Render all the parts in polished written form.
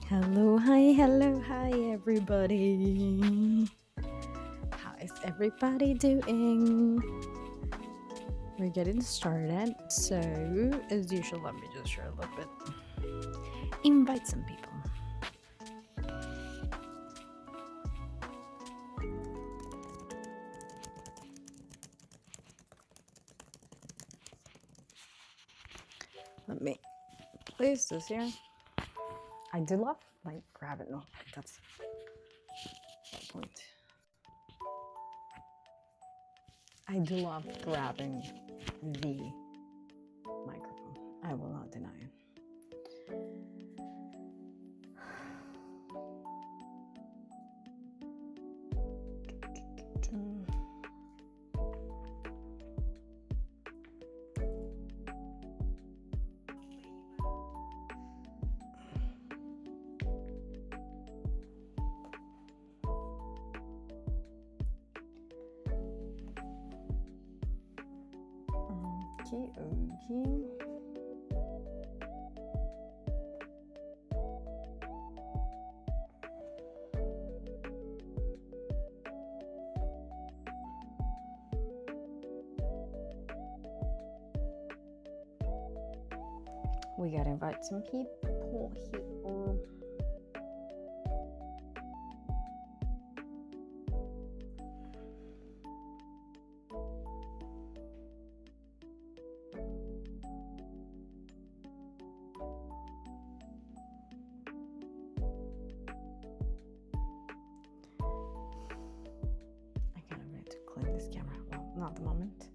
Hello, hi everybody. How is everybody doing? We're getting started, so as usual, let me just share a little bit. Invite some people. Let me place this here. I do love like grab it. No, that's the point. I do love grabbing the microphone. I will not deny it. Okay. We gotta invite some people here. This camera. Well, not at the moment.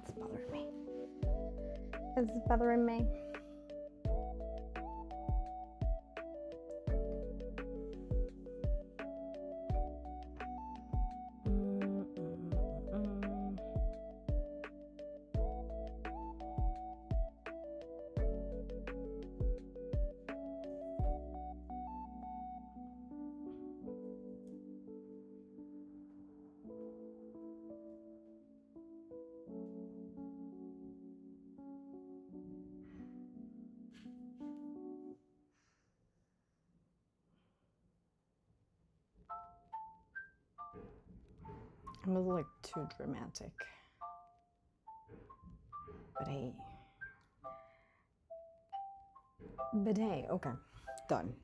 It's bothering me. It's bothering me. I'm a little like too dramatic. But hey, okay, done.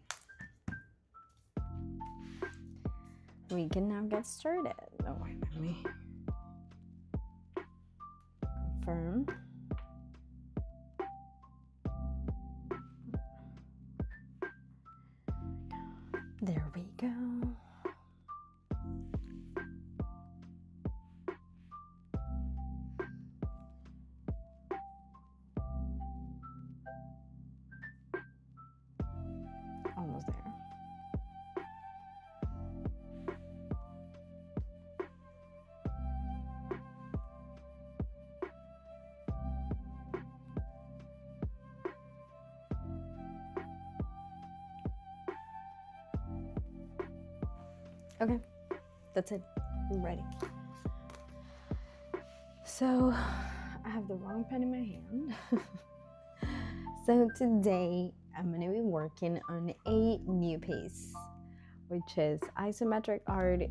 We can now get started. Oh, wait, let me confirm. There we go. Almost there. Okay, that's it. I'm ready. So, I have the wrong pen in my hand. So today, I'm going to be working on a new piece, which is isometric art.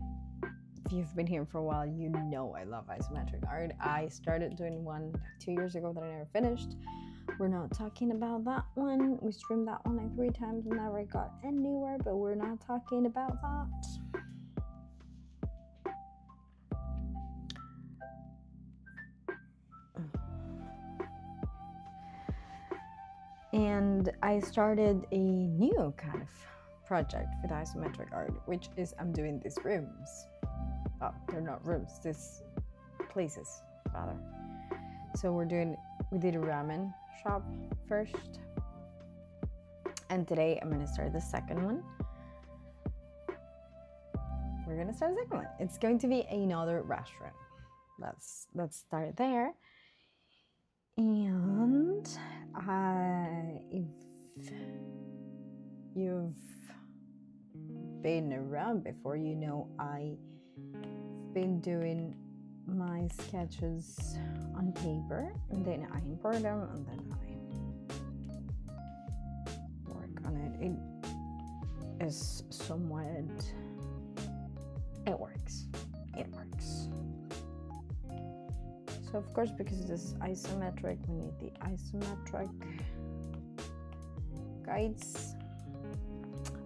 If you've been here for a while, you know I love isometric art. I started doing one 2 years ago that I never finished. We're not talking about that one. We streamed that one like 3 times and never got anywhere, but we're not talking about that. And I started a new kind of project with isometric art, which is I'm doing these rooms. Well, they're not rooms, these places rather. So we did a ramen shop first, and today I'm gonna start the second one. We're gonna start the second one. It's going to be another restaurant. Let's start there. And if you've been around before, you know I've been doing my sketches on paper, and then I import them, and then I work on it. It is somewhat, it works. So of course, because this is isometric, we need the isometric guides.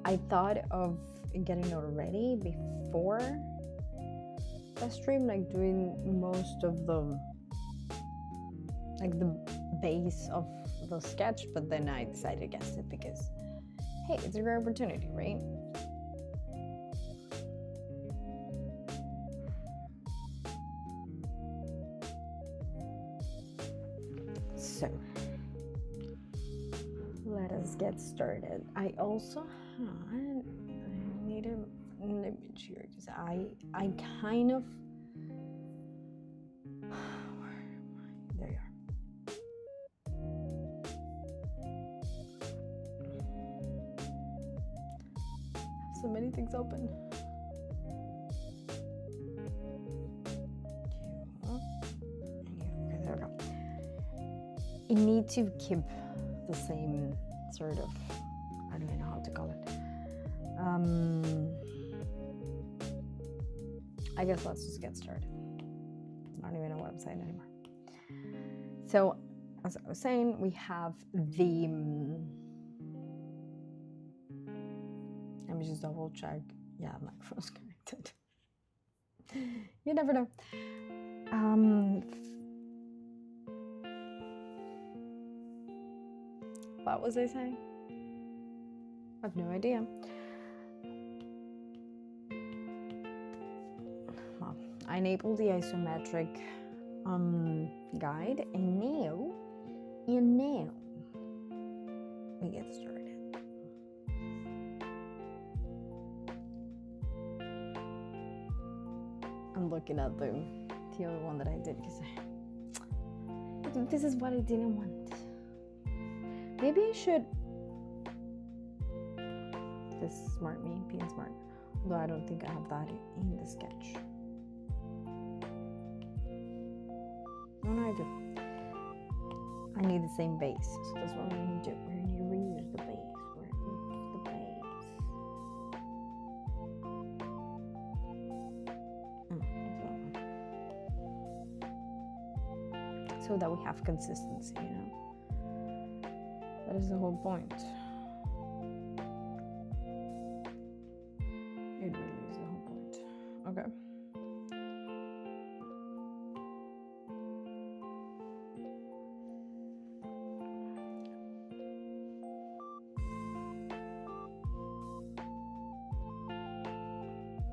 I thought of getting it ready before the stream, like doing most of the base of the sketch, but then I decided against it because, hey, it's a great opportunity, right? So let us get started. I need an image here because I kind of, there you are. So many things open. Okay, there we go. You need to keep the same sort of, I don't even know how to call it. I guess let's just get started. I don't even know what I'm saying anymore. So, as I was saying, we have the, let me just double check. Yeah, microphone's connected. You never know. What was I saying? I have no idea. Well, I enabled the isometric guide, and now we get started. I'm looking at the other one that I did because this is what I didn't want. Maybe I should. This smart me, being smart. Although I don't think I have that in the sketch. No, I do. I need the same base, so that's what we're going to do. We're going to reuse the base. So that we have consistency, you know. That is the whole point. It really is the whole point. Okay.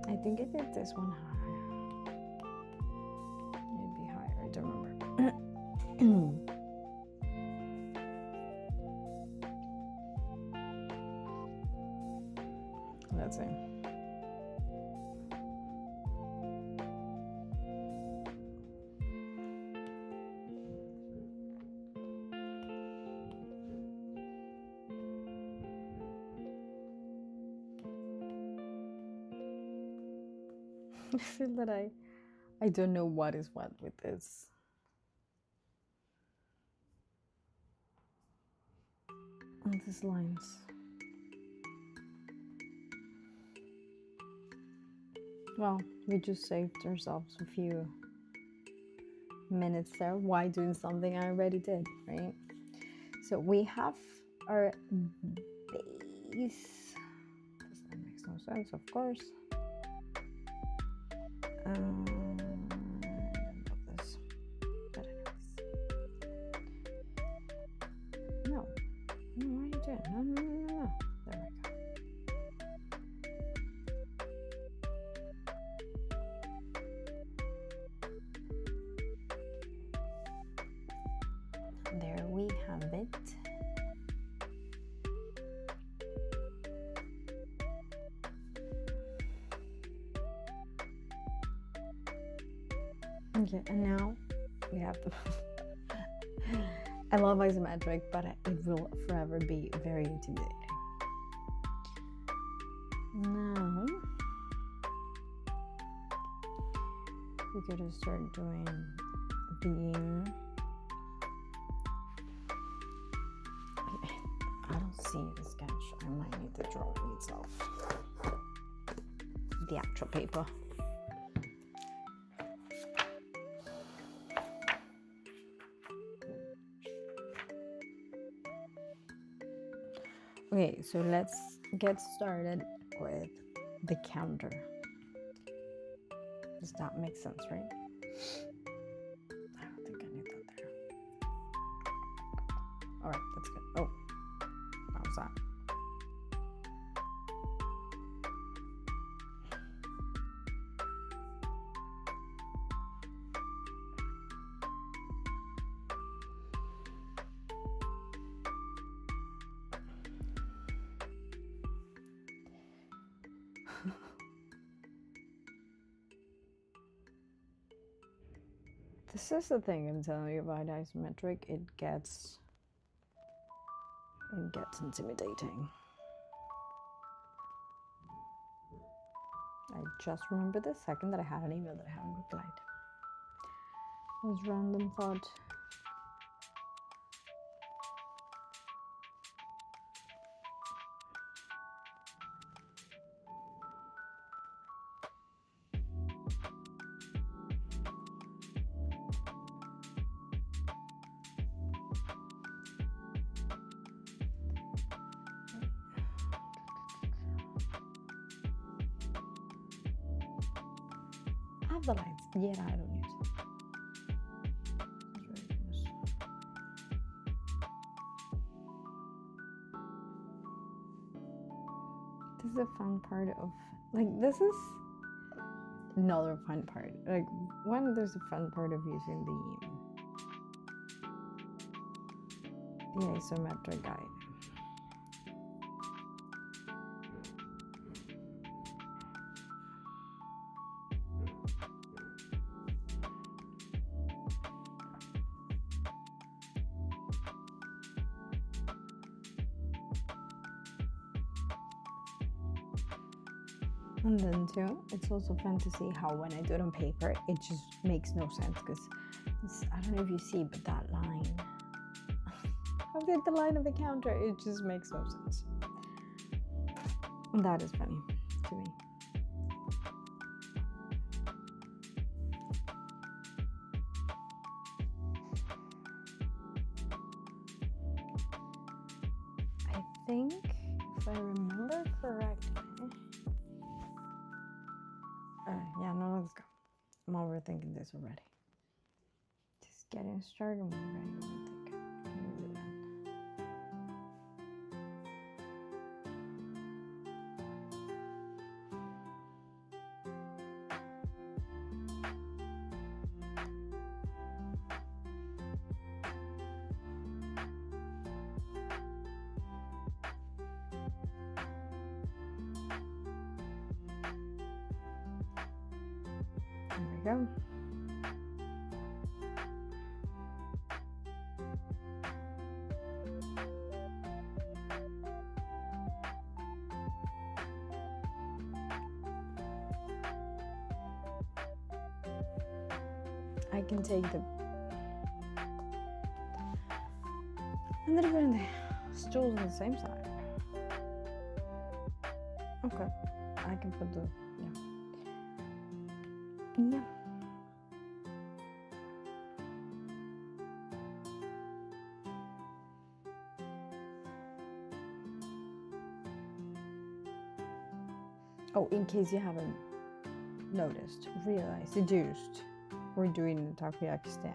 I think I did this one higher. Maybe higher, I don't remember. Let's see. I feel that I don't know what is what with this. And these lines. Well, we just saved ourselves a few minutes there. Why doing something I already did, right? So we have our base. That makes no sense, of course. No. No. There we go. There we have it. Okay, and now we have the I love isometric, but it will forever be very intimidating. Now we gotta start doing beam. I don't see the sketch. I might need the drawing itself. The actual paper. Okay, so let's get started with the counter. Does that make sense, right? I don't think I need that there. All right, that's good. Oh, what was that? This is the thing I'm telling you about isometric. It gets intimidating. I just remembered this second that I had an email that I haven't replied. It was random thought. The lines. Yeah, I don't need to. This is a fun part of, like, this is another fun part. Like, one, there's a fun part of using the isometric guide. And then too, it's also fun to see how when I do it on paper, it just makes no sense because I don't know if you see, but that line, I did the line of the counter, it just makes no sense. And that is funny to me. I think, if I remember correctly, yeah, no, let's go. I'm overthinking this already. Just getting started, I'm already overthinking. There we go. I can take the and then put in the stools on the same side. Okay, I can put the yeah. Oh, in case you haven't noticed, realized, deduced, we're doing the takoyaki stand.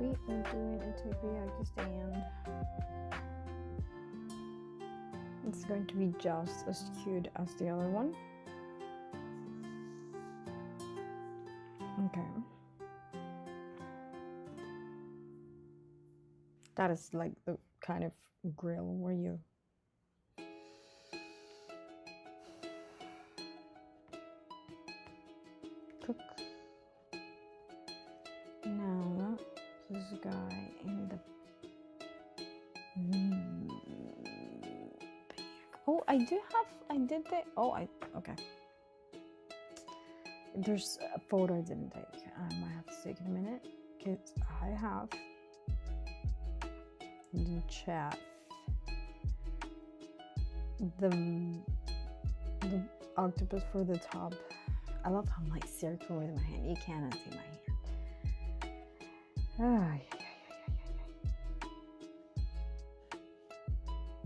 we are doing a takoyaki stand. It's going to be just as cute as the other one. Okay. That is like the kind of grill where you cook. Now, this guy in the oh, I did the okay. There's a photo I didn't take. I might have to take it in a minute because I have the chat the octopus for the top. I love how I'm like circling with my hand. You cannot see my hand.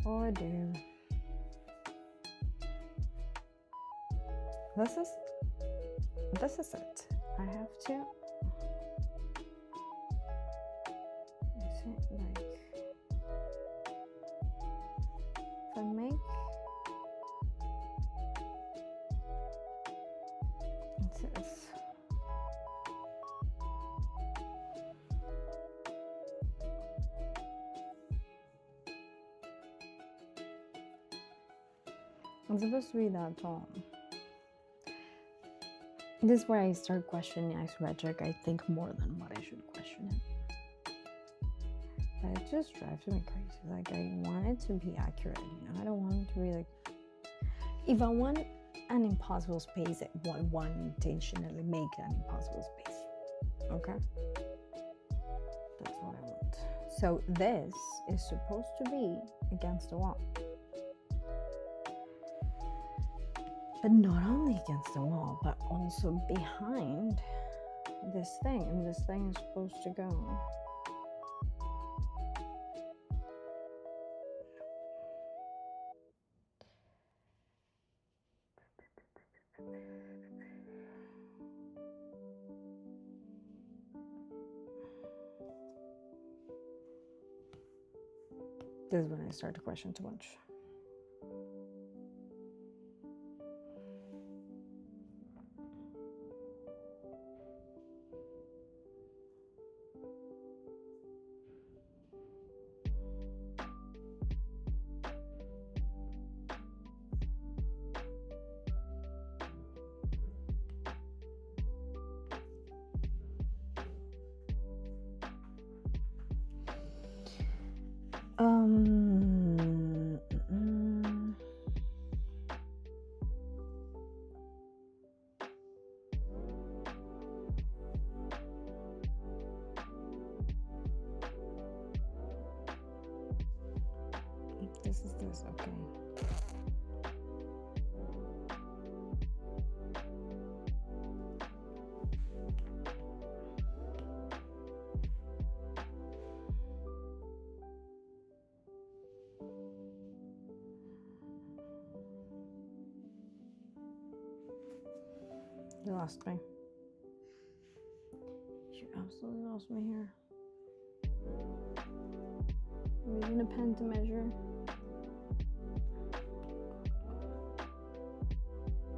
Oh dear. This is it. I have to like if I make this. It's supposed to be that tall. This is where I start questioning isometric, I think, more than what I should question it. But it just drives me crazy. Like, I want it to be accurate, you know? I don't want it to be like... If I want an impossible space, I want to intentionally make an impossible space. Okay? That's what I want. So this is supposed to be against the wall. But not only against the wall, but also behind this thing. And this thing is supposed to go. This is when I start to question too much. This is this, okay. You lost me. You absolutely lost me here. I'm using a pen to measure.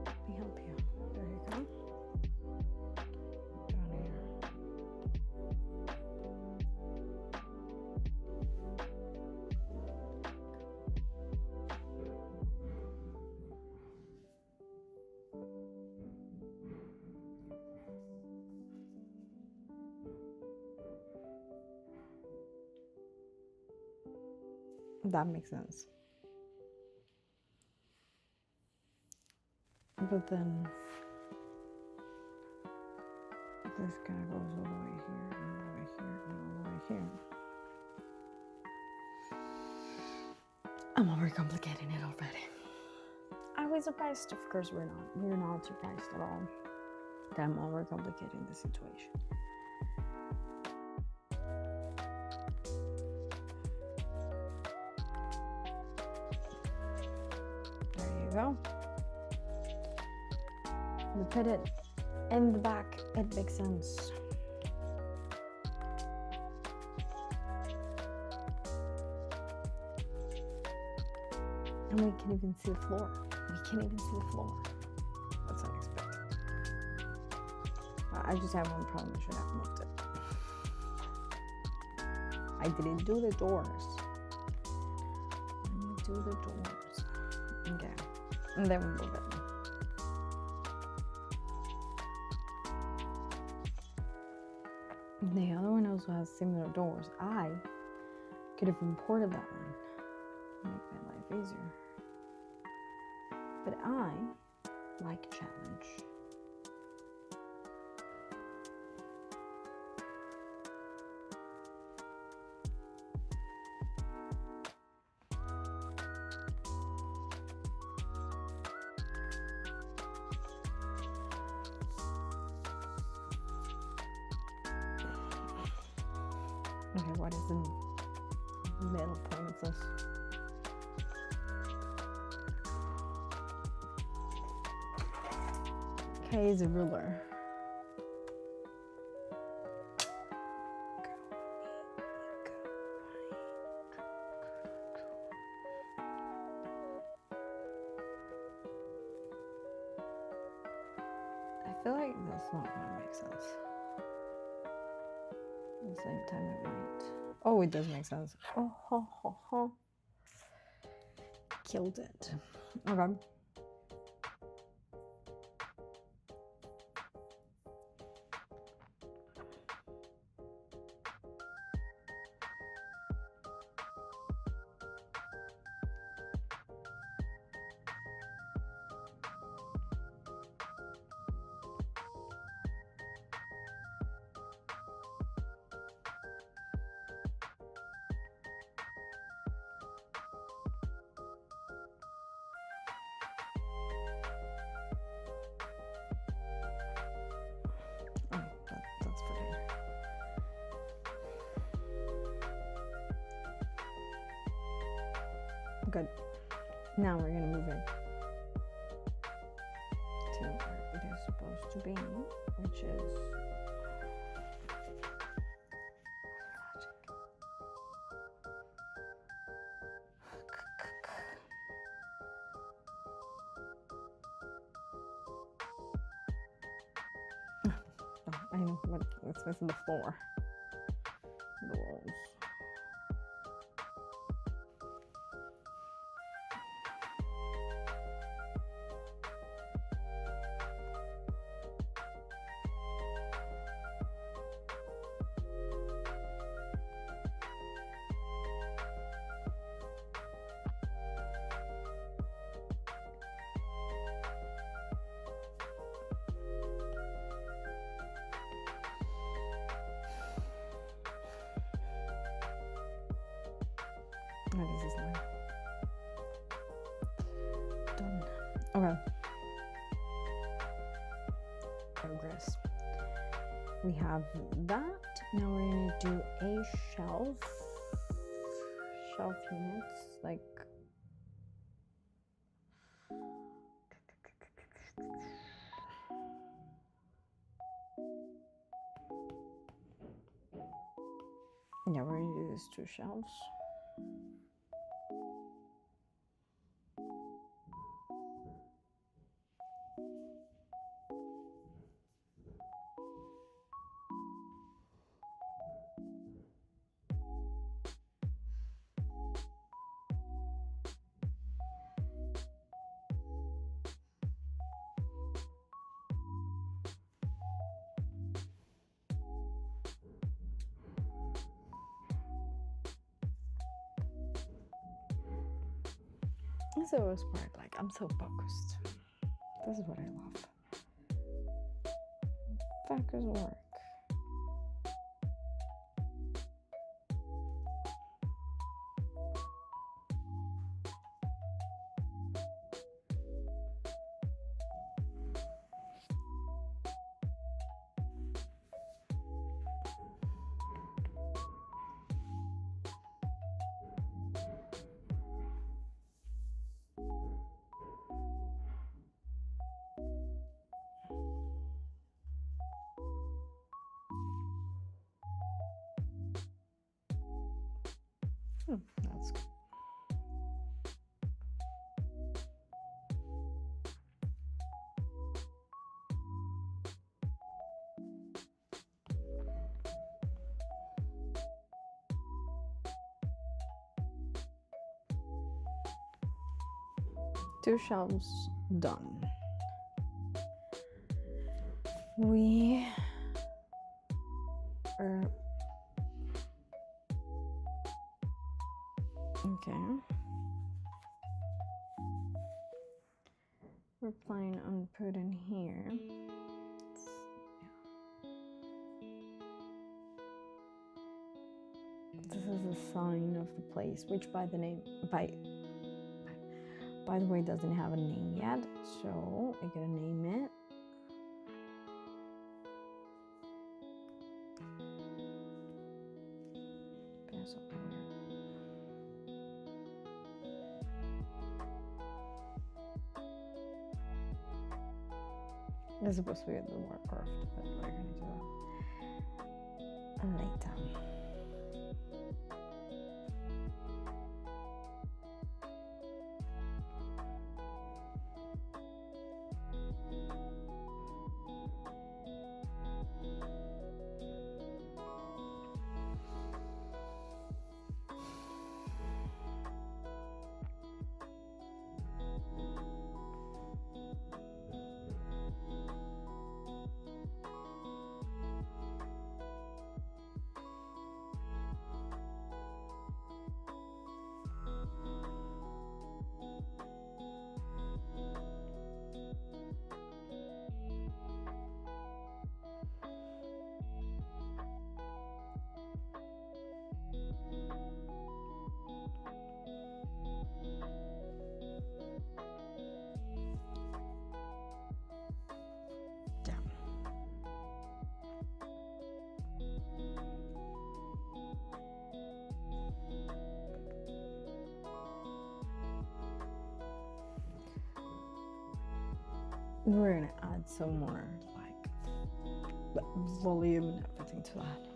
Let me help you. There you go. Down here. That makes sense. But then this guy goes all the way here, and all the way here, and all the way here. I'm overcomplicating it already. Are we surprised? Of course we're not. We're not surprised at all that I'm overcomplicating the situation. Go. We put it in the back, it makes sense. And we can even see the floor. We can even see the floor. That's unexpected. I just have one problem. I should have moved it. I didn't do the doors. Let me do the doors. Okay. And then we move it. The other one also has similar doors. I could have imported that one. Make my life easier. But I like a challenge. Okay, what is the middle point of this? K is a ruler. I feel like that's not gonna make sense. At the same time, it might. Oh, it does make sense. Oh, ho, ho, ho. Killed it. Okay. That's fine. Good. Now we're gonna move it to where it is supposed to be, which is I know what it's missing the floor. The walls. What is this line? Done. Okay. Progress. We have that. Now we're going to do a shelf units, like yeah, we're going to do these 2 shelves. This is the worst part, like I'm so focused. This is what I love. Focus work. That's good. 2 shelves done. We are okay. We're planning on putting here. This is a sign of the place, which by the way doesn't have a name yet, so we're gonna name it. It's supposed to be the more curved, but we're gonna do it later. We're gonna add some more like volume and everything to that.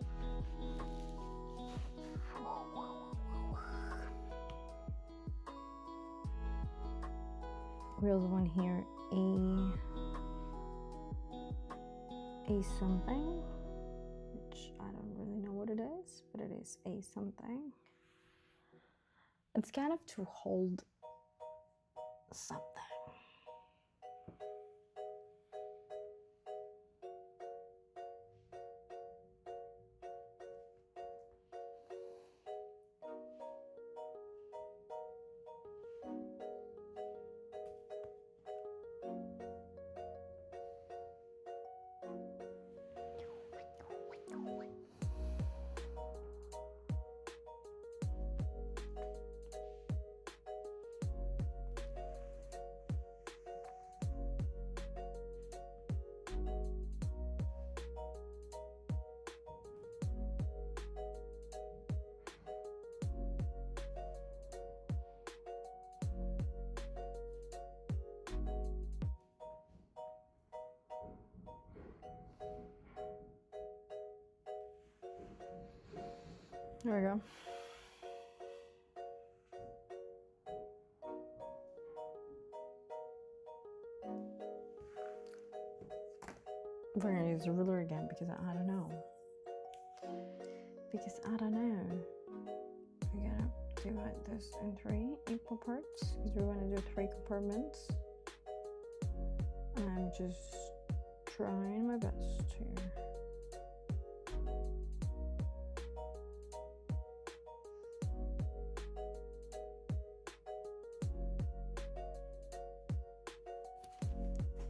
We also want here a something, which I don't really know what it is, but it is a something. It's kind of to hold something. There we go. We're gonna use a ruler again because I don't know. We gotta divide this in 3 equal parts because we want to do 3 compartments. I'm just trying my best here.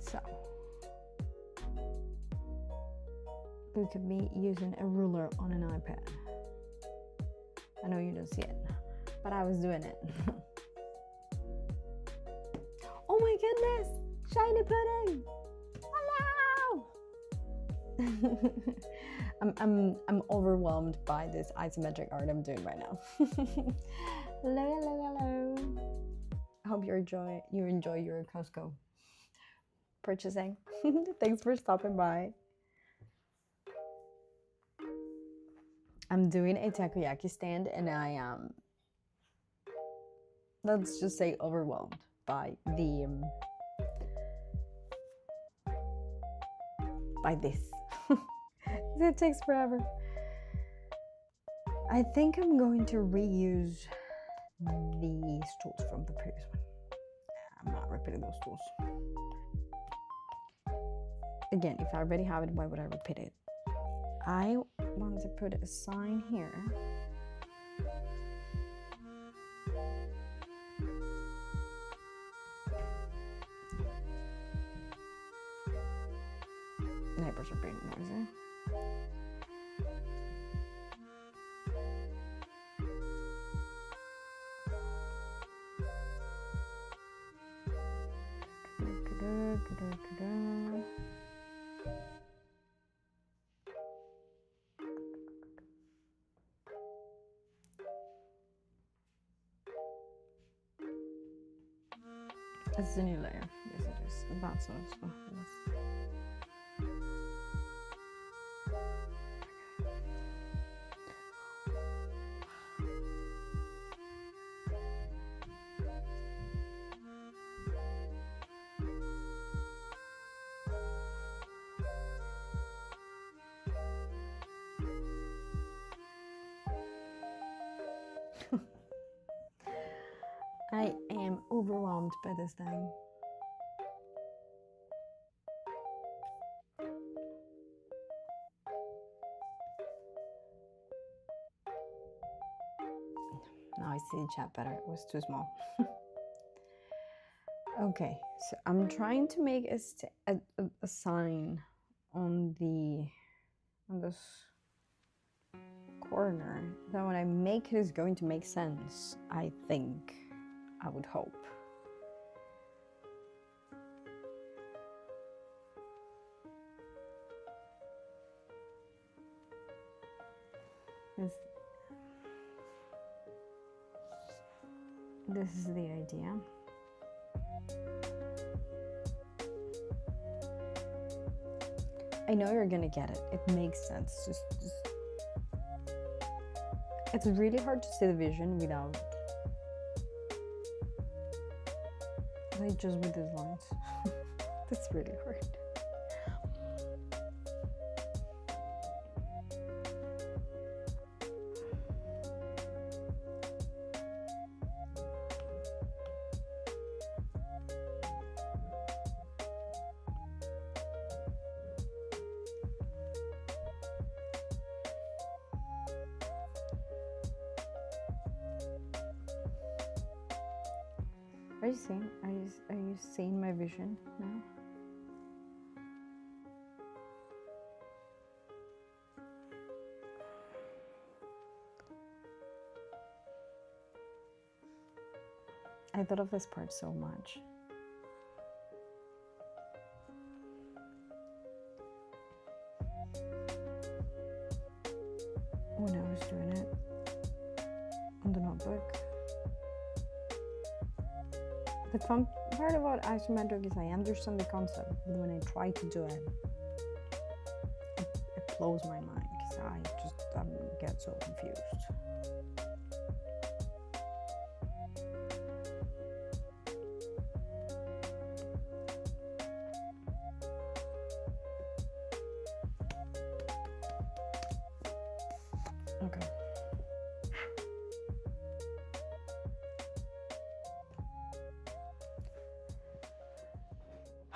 So we could be using a ruler on an iPad. I know you don't see it, but I was doing it. Oh my goodness! Shiny pudding! Hello! I'm overwhelmed by this isometric art I'm doing right now. Hello. I hope you enjoy your Costco purchasing. Thanks for stopping by. I'm doing a takoyaki stand and I am, let's just say, overwhelmed by this. It takes forever. I think I'm going to reuse the stools from the previous one. I'm not repeating those tools. Again, if I already have it, why would I repeat it? I want to put a sign here. Neighbors are being noisy. It's a new layer. Yes, it is. That's also. I am overwhelmed by this thing. Now I see the chat better. It was too small. Okay, so I'm trying to make a sign on this corner that when I make it is going to make sense. I think. I would hope. This is the idea. I know you're gonna get it. It makes sense. Just it's really hard to see the vision without, like, just with these lines. That's really hard. Are you seeing? Are you seeing my vision now? I thought of this part so much. When I was doing it on the notebook. The fun part about isometric is I understand the concept, but when I try to do it, it blows my mind because I just get so confused. Okay.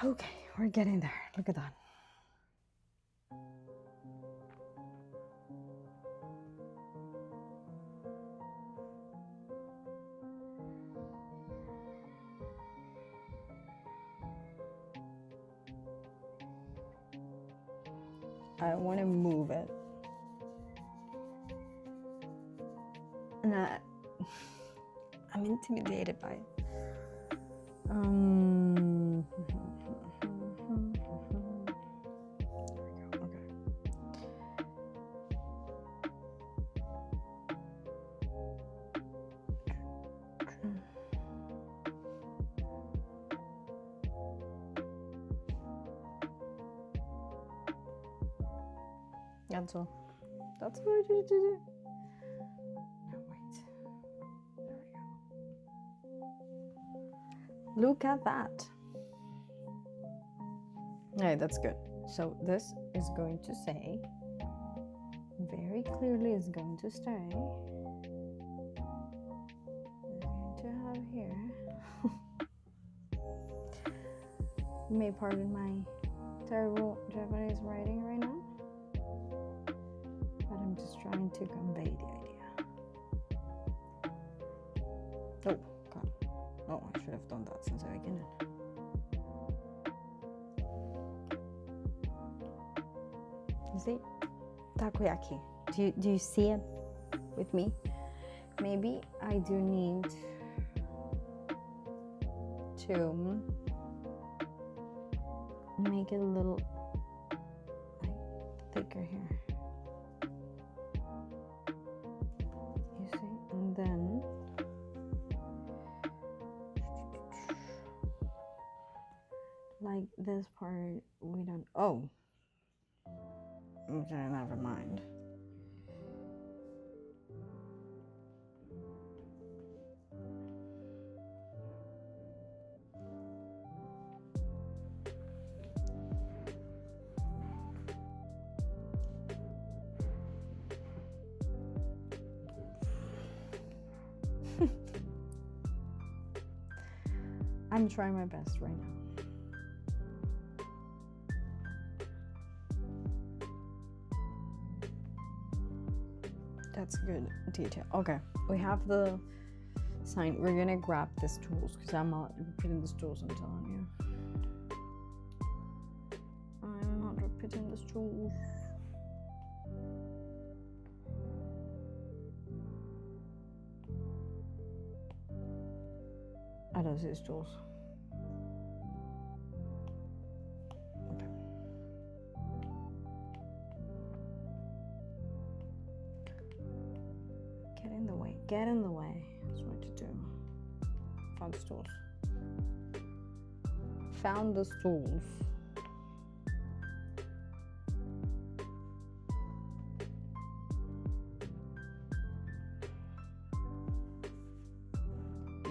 Okay, we're getting there. Look at that. I want to move it. And I'm intimidated by it. That's all. That's what I need to do. No, wait. There we go. Look at that. Alright, that's good. So this is going to say, very clearly is going to stay. We're going to have here. You may pardon my terrible Japanese writing right now, but I'm just trying to convey the idea. Oh, God. Oh, I should have done that since the beginning. You see? Takoyaki. Do you see it with me? Maybe I do need to make it a little like thicker here. You see? And then like this part we don't. Oh, okay, never mind. I'm trying my best right now. That's good detail. Okay, we have the sign. We're gonna grab these tools because I'm not repeating these tools, I'm telling you. I'm not repeating these tools. I don't see these tools. Okay. Get in the way. Get in the way. That's what to do. Found the stools. Found the stools.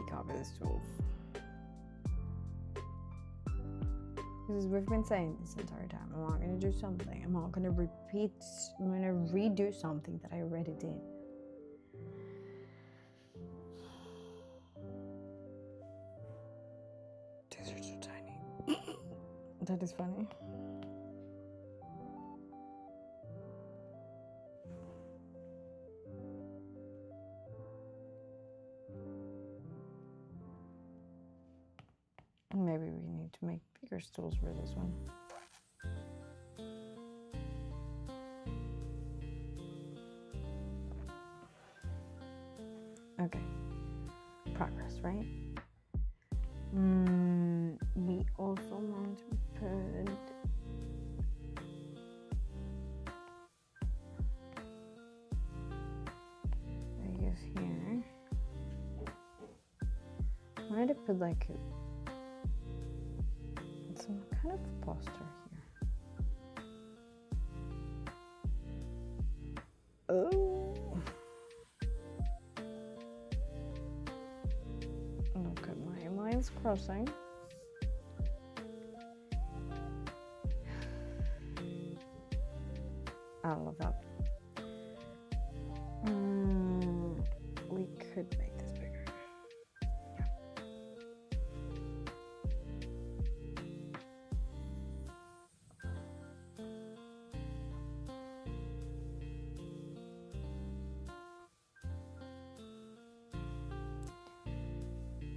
Copy the stools. Because we've been saying this entire time, I'm not going to do something. I'm not going to repeat. I'm going to redo something that I already did. These are so tiny. That is funny. Maybe we need to make bigger stools for this one. Okay. Progress, right? We also want to put I guess here. I wanted to put like some kind of poster here. Oh, look at my lines crossing. I love that. We could make this bigger.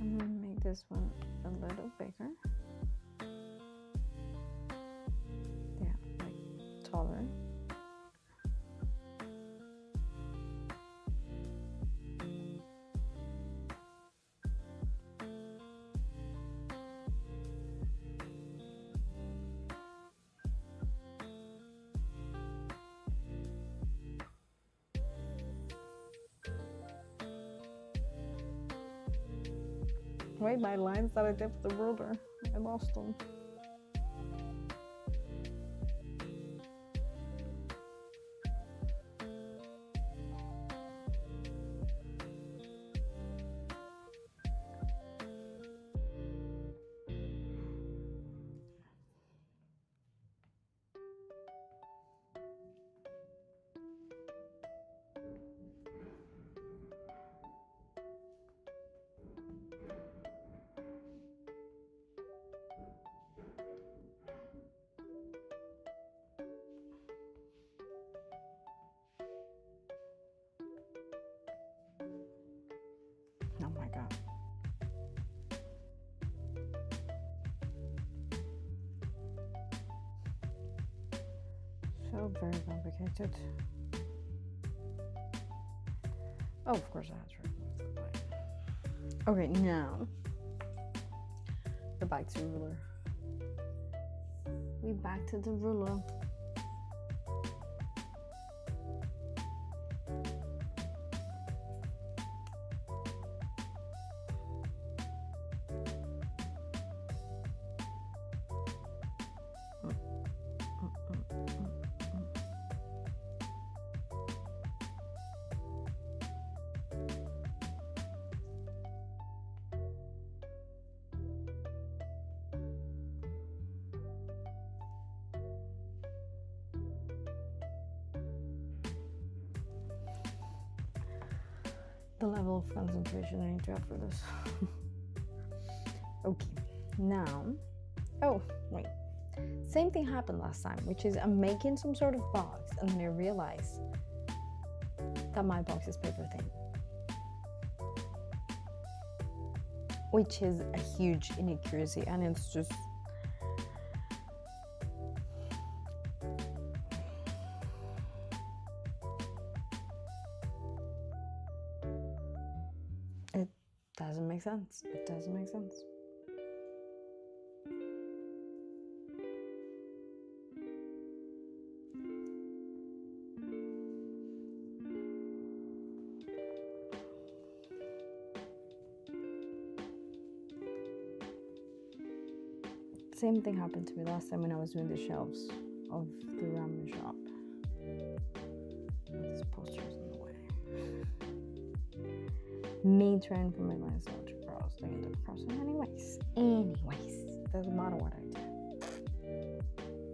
I'm gonna make this one a little bigger. Yeah, like taller. Wait, my lines that I did with the ruler, I lost them. so very complicated. Oh, of course I have to. Okay, now we're back to ruler. We back to the ruler. The level of concentration I need to have for this. Okay, now, oh wait, same thing happened last time, which is I'm making some sort of box and then I realize that my box is paper thin, which is a huge inaccuracy, and it's just doesn't make sense. It doesn't make sense. Same thing happened to me last time when I was doing the shelves of the ramen shop. This poster is in the way. Me trying for my lines not to cross, they end up crossing anyways, doesn't matter what I do.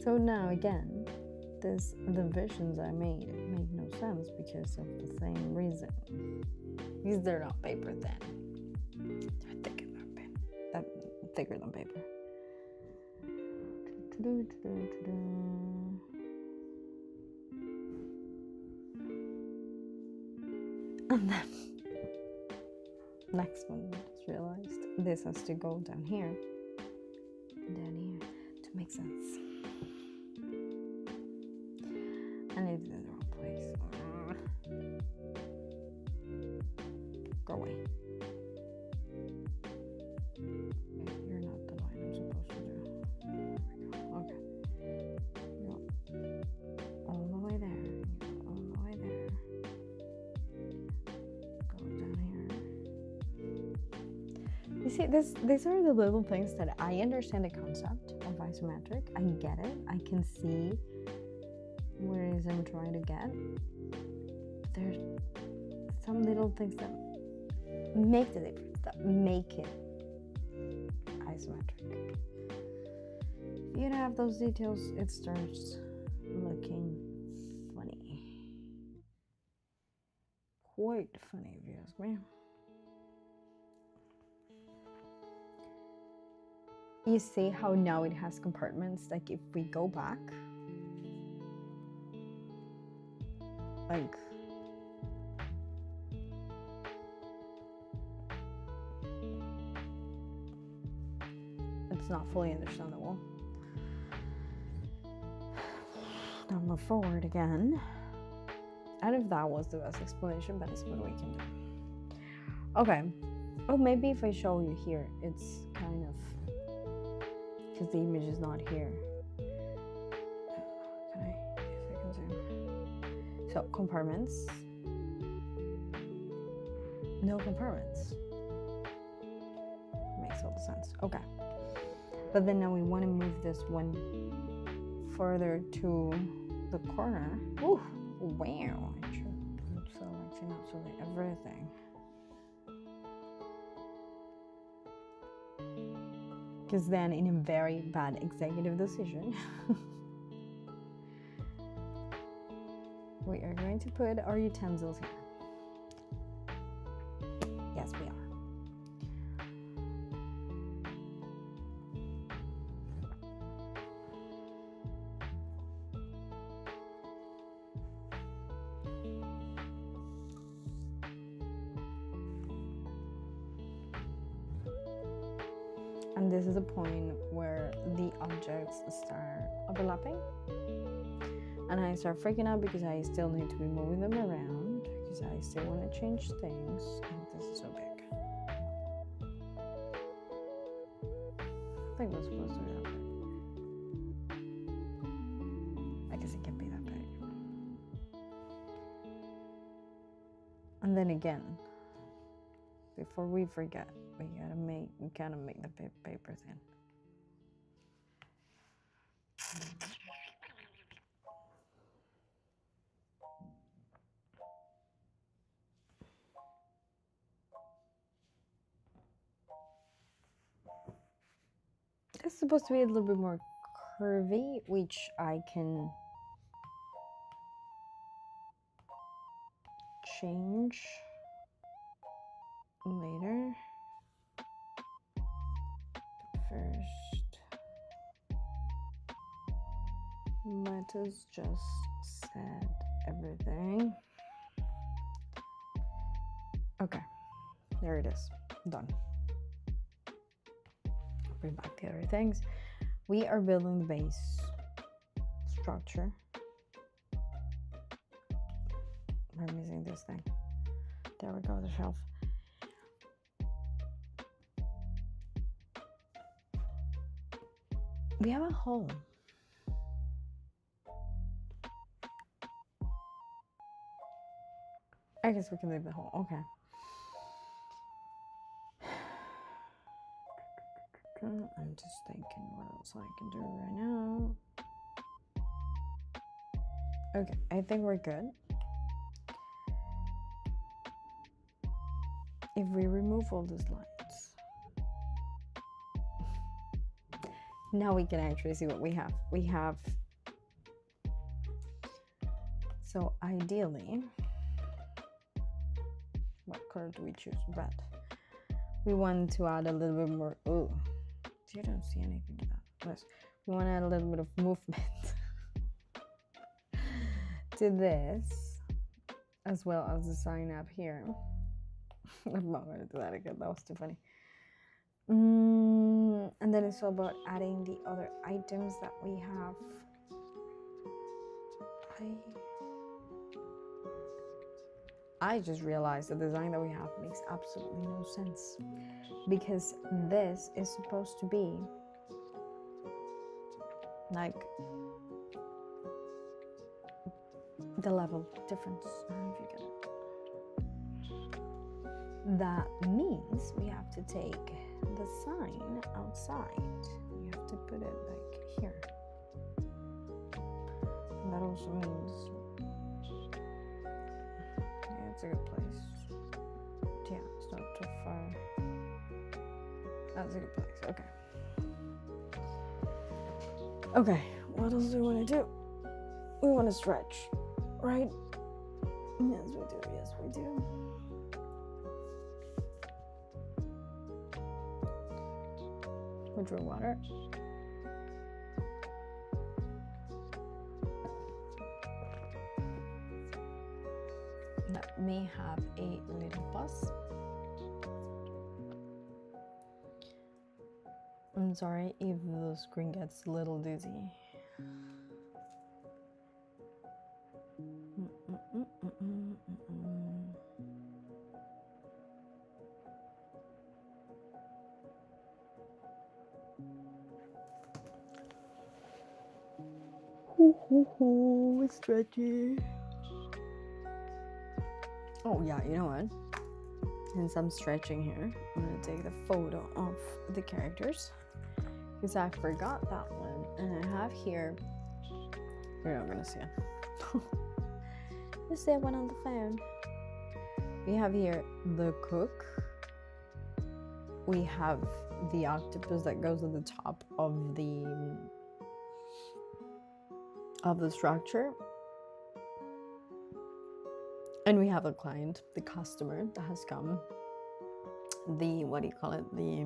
So now again, the visions I made make no sense because of the same reason. Because they're not paper thin. They're thicker than paper. And then next one, I just realized this has to go down here to make sense. And it's in the wrong place. Go away. You're not the line I'm supposed to do. There we go. Okay. Go all the way there. All the way there. Go down here. You see, these are the little things that I understand the concept of isometric. I get it. I can see where it is I'm trying to get. There's some little things that make the difference, that make it isometric. If you don't have those details, it starts looking funny. Quite funny if you ask me. You see how now it has compartments? Like if we go back, like it's not fully understandable. Now move forward again. I don't know if that was the best explanation, but it's what we can do. Okay. Oh, maybe if I show you here, it's kind of, because the image is not here. Can I, if I can zoom? So compartments. No compartments. Makes all the sense. Okay. But then now we want to move this one further to the corner. Ooh, wow. I should put selecting absolutely everything. Because then in a very bad executive decision, we are going to put our utensils here. Yes, we are. And this is a point where the objects start overlapping. and I start freaking out because I still need to be moving them around because I still want to change things. And this is so big. I think it was supposed to be that big. I guess it can't be that big. And then again, before we forget, we gotta make the paper thin. It's supposed to be a little bit more curvy, which I can change later. First, let us just set everything. Okay, there it is, done. Bring back the other things. We are building the base structure. We're missing this thing. There we go, the shelf. We have a hole. I guess we can leave the hole. Okay. I'm just thinking what else I can do right now. Okay, I think we're good. If we remove all these lines, now we can actually see what we have. We have, so ideally, what color do we choose? Red. We want to add a little bit more, ooh, you don't see anything with that. Yes. We want to add a little bit of movement to this, as well as the sign up here. I'm not going to do that again, that was too funny. And then it's all about adding the other items that we have. I just realized the design that we have makes absolutely no sense, because this is supposed to be like the level difference. I don't know if you get it. That means we have to take the sign outside. We have to put it like here. And that also means, yeah, it's a good place. Yeah, it's not too far. That's a good place. Okay. Okay, what else do we want to do? We want to stretch, right? Yes, we do. Yes, we do. We draw water. That may have a little buzz. I'm sorry if the screen gets a little dizzy. It's stretchy. Oh yeah, you know what? Since I'm stretching here, I'm gonna take the photo of the characters, because I forgot that one, and I have here, you're not gonna see it. You see one on the phone. We have here the cook. We have the octopus that goes at the top of the structure. And we have a client, the customer that has come. The, what do you call it? The,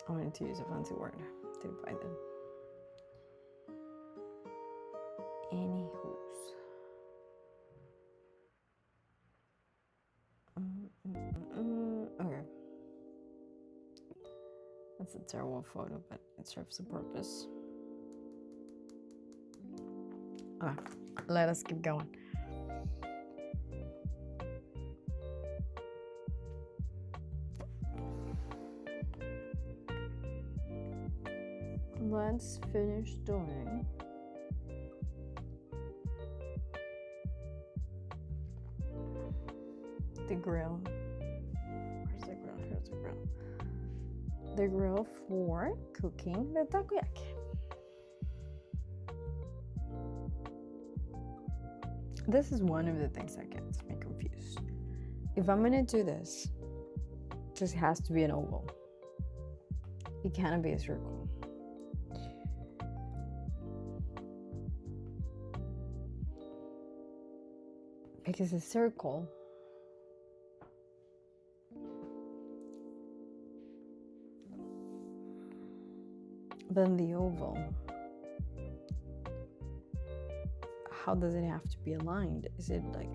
I wanted to use a fancy word to buy them. Anywho's. Okay. That's a terrible photo, but it serves a purpose. Okay, let us keep going. Let's finish doing the grill. Where's the grill? Here's the grill. The grill for cooking the takoyaki. This is one of the things that gets me confused. If I'm gonna do this, it just has to be an oval. It cannot be a circle. Because a circle then the oval, how does it have to be aligned? Is it like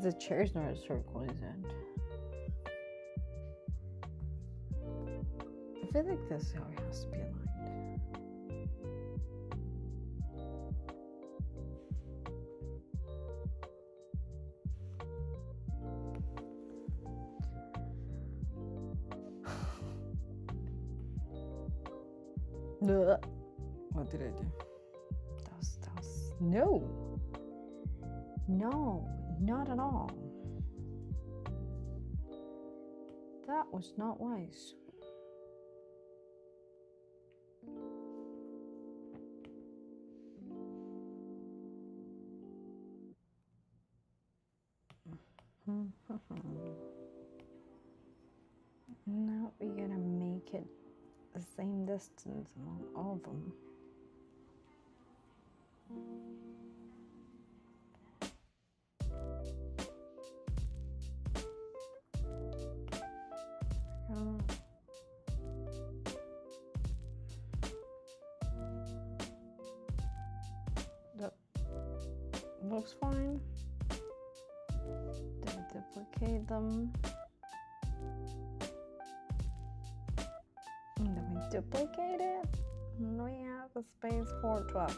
the chair is not a circle, is it? I feel like this is how it has to be aligned. What did I do? That was no, not at all. That was not wise. Now we're gonna make it the same distance among all of them. That looks fine. Then duplicate them. And then we duplicate it. And we have a space for 12.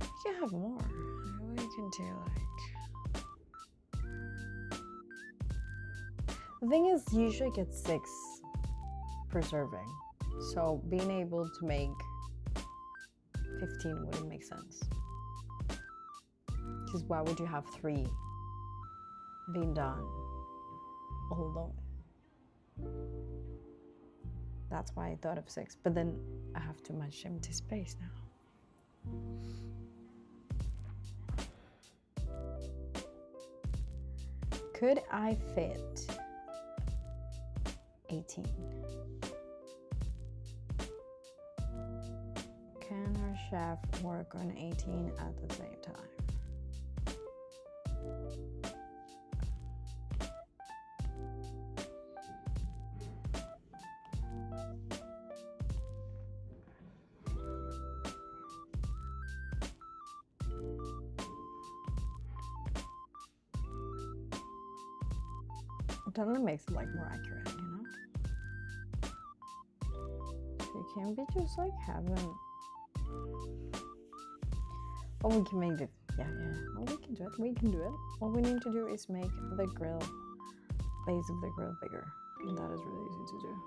We can have more. We can do like. The thing is, usually it gets 6 per serving. So being able to make 15 wouldn't make sense. Because why would you have 3 being done all alone? That's why I thought of 6, but then I have too much empty space now. Could I fit 18? Can our chef work on 18 at the same time? It totally makes it like more accurate, you know? So you can't be just like having. Oh, we can make it. Yeah. Oh, we can do it. We can do it. All we need to do is make the grill, base of the grill bigger. And that is really easy to do.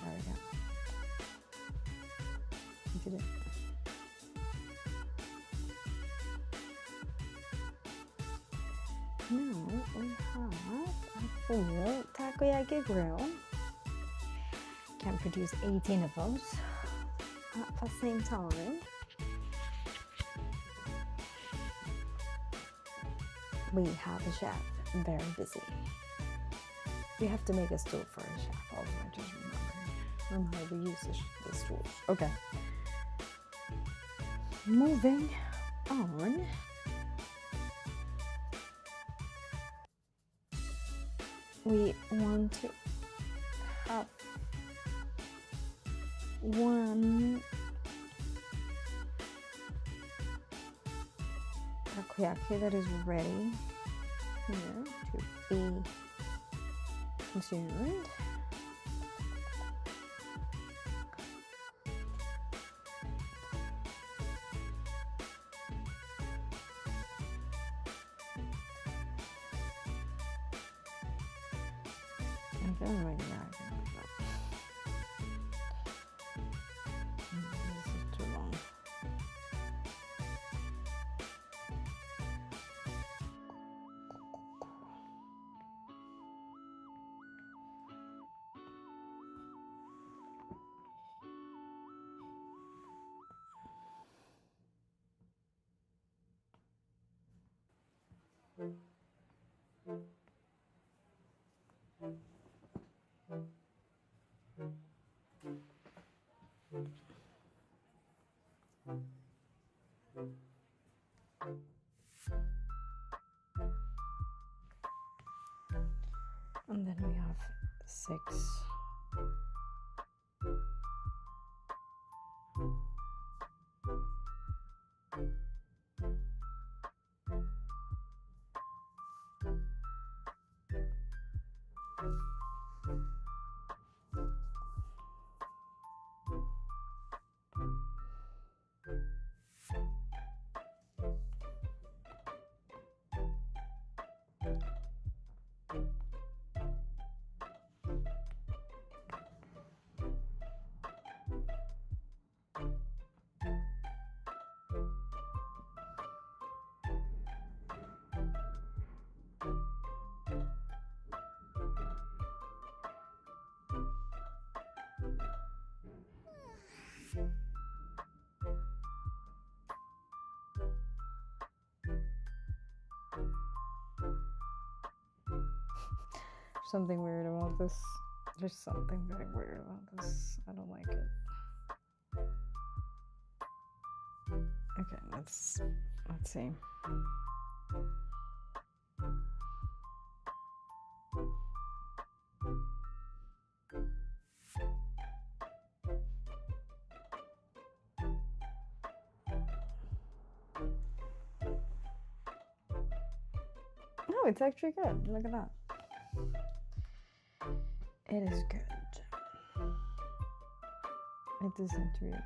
There we go. We did it. Now we have a full takoyaki grill. Can produce 18 of those at the same time. We have a chef very busy. We have to make a stool for a chef. Also, I just remember how we use the stools. Okay. Moving on. We want to have one takoyaki that is ready here to be consumed. I'm feeling like that. This is too long. And then we have 6 . Something weird about this. There's something very weird about this. I don't like it. Okay, let's see. No, it's actually good. Look at that. It is good. It isn't really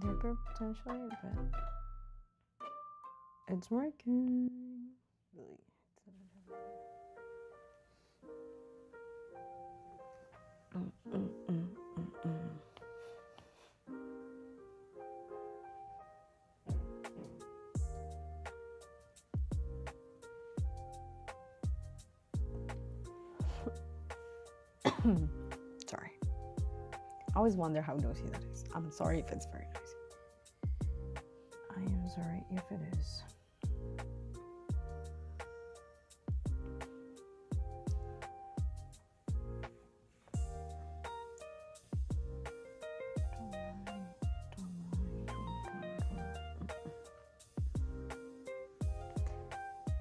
deeper potentially, but it's working. Really. Sorry. I always wonder how noisy that is. I'm sorry if it's very noisy. I am sorry if it is.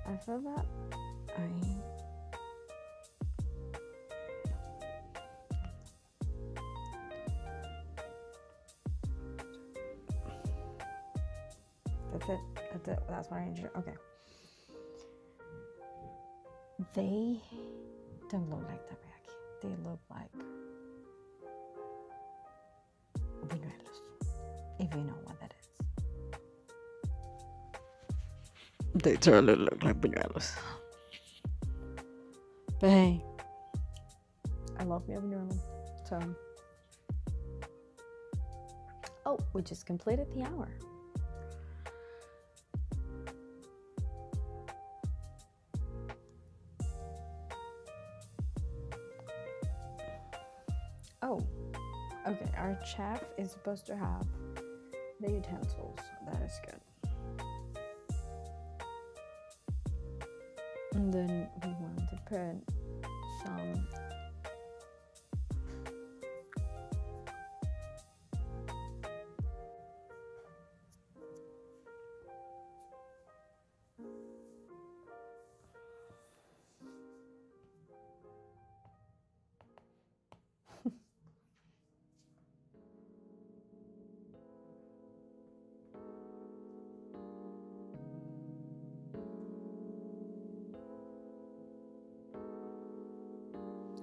I feel that That's it. That's what I need to do. Okay. They don't look like takoyaki. They look like buñuelos, if you know what that is. They totally look like buñuelos. But hey, I love me a buñuelo. So, oh, we just completed the hour. Oh, okay, our chef is supposed to have the utensils. That is good. And then we want to put some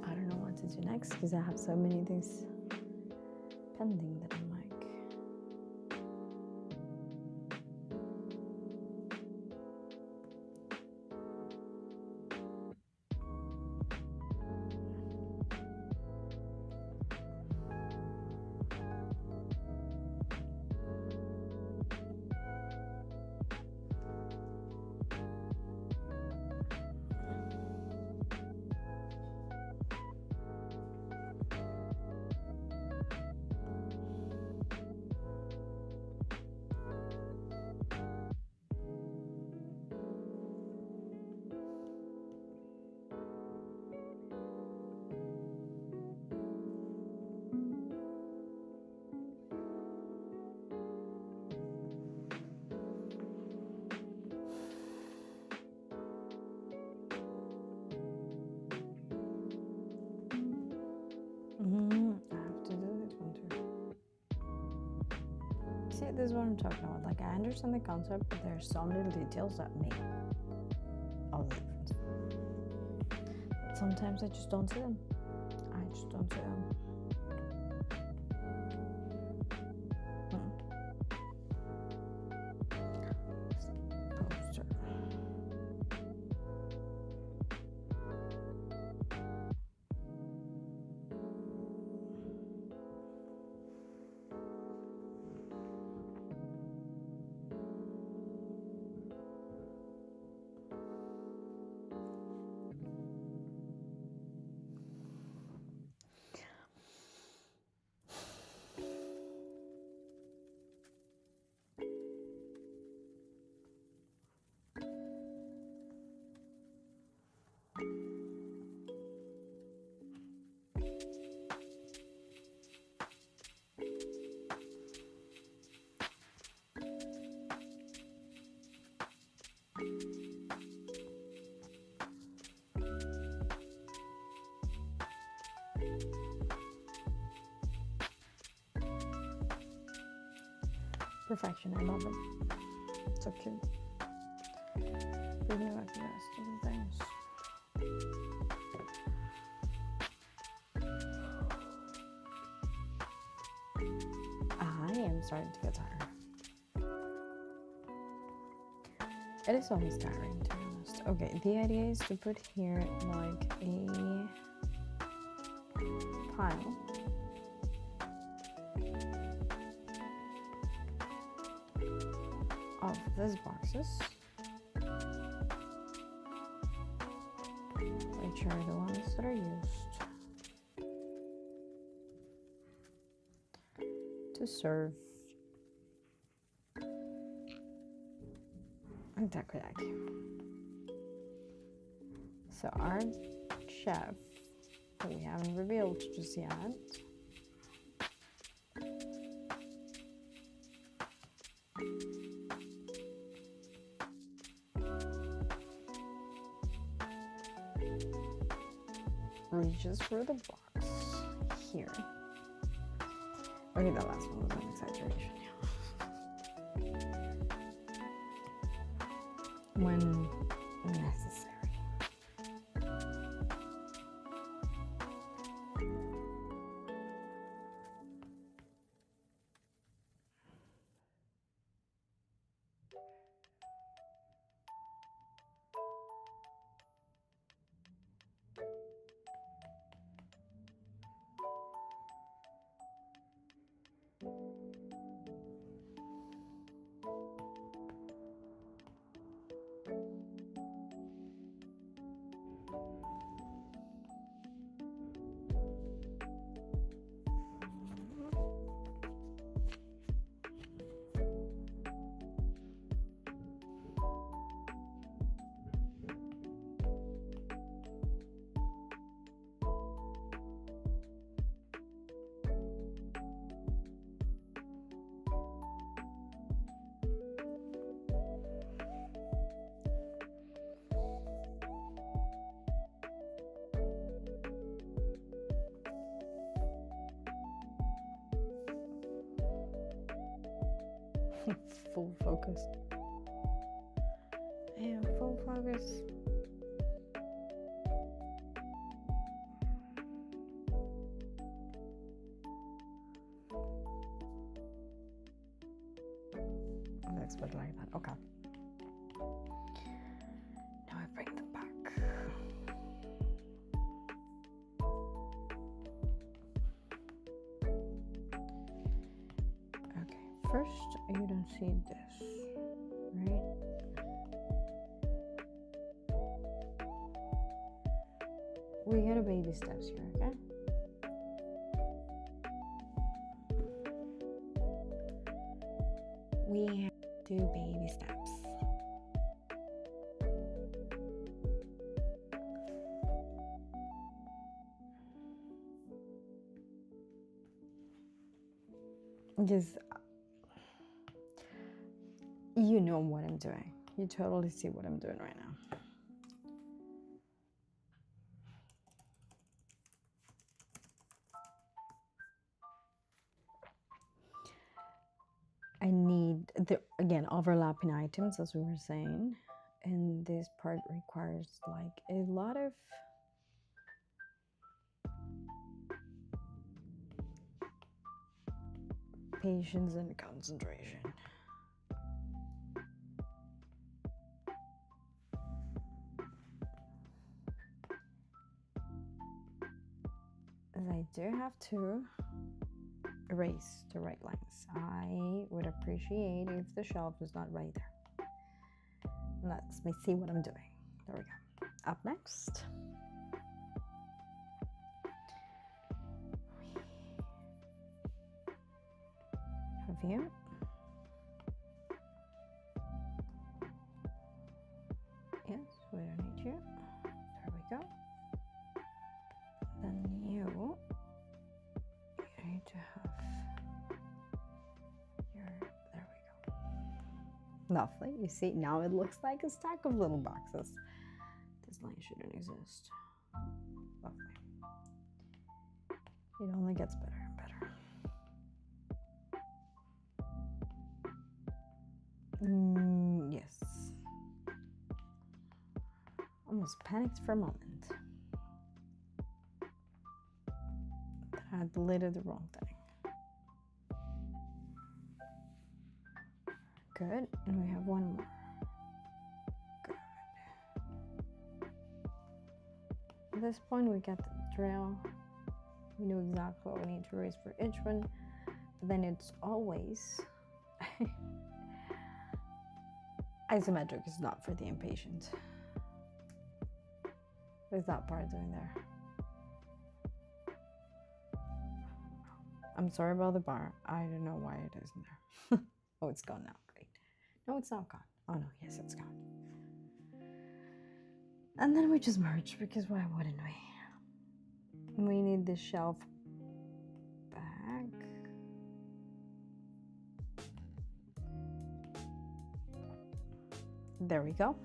I don't know what to do next because I have so many things pending that I'm like, I have to do this one too. See, this is what I'm talking about. Like, I understand the concept, but there are some little details that make all the difference. Sometimes I just don't see them. I just don't see them. Poster. Perfection, I love it. So cute. Bring me back the rest of the things. I am starting to get tired. It is almost tiring, to be honest. Okay, the idea is to put here like a pile of these boxes, which are the ones that are used to serve takoyaki. So our chef, that we haven't revealed just yet, reaches for the box here. Okay, that last one was an exaggeration. When necessary. Full focus. And full focus. Let's put it like that. Okay. Now I bring them back. Okay. First, you don't see this, right? We got a baby steps here, okay? We have to do baby steps. Just, you know what I'm doing. You totally see what I'm doing right now. I need again, overlapping items, as we were saying, and this part requires like a lot of patience and concentration. As I do have to erase the right lines. I would appreciate if the shelf is not right there. Let's see what I'm doing. There we go. Up next. Review. Yes, we don't need you. There we go. Then you need to have your, there we go. Lovely. You see, now it looks like a stack of little boxes. This line shouldn't exist. Lovely. It only gets better and better. Yes. Almost panicked for a moment. I deleted the wrong thing. Good. And we have one more. Good. At this point, we get the drill. We know exactly what we need to erase for each one. But then it's always isometric is not for the impatient. What is that part doing there? I'm sorry about the bar. I don't know why it isn't there. Oh, it's gone now. Great. No, it's not gone. Oh no, yes, it's gone. And then we just merge, because why wouldn't we? We need the shelf back. There we go.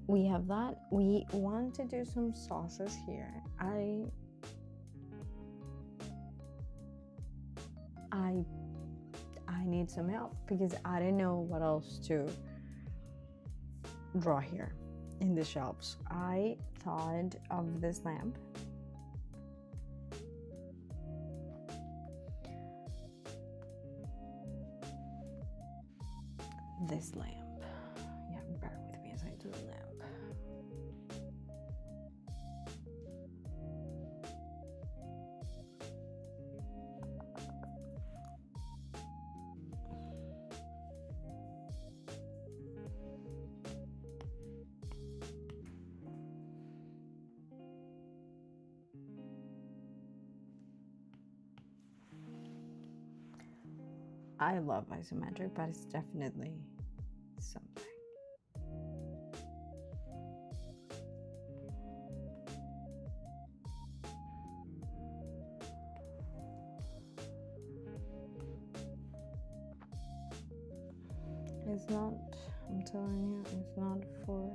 We have that. We want to do some sauces here. I need some help, because I didn't know what else to draw here in the shelves. I thought of this lamp. This lamp. Yeah, bear with me as I do the lamp. I love isometric, but it's definitely something. It's not, I'm telling you, it's not for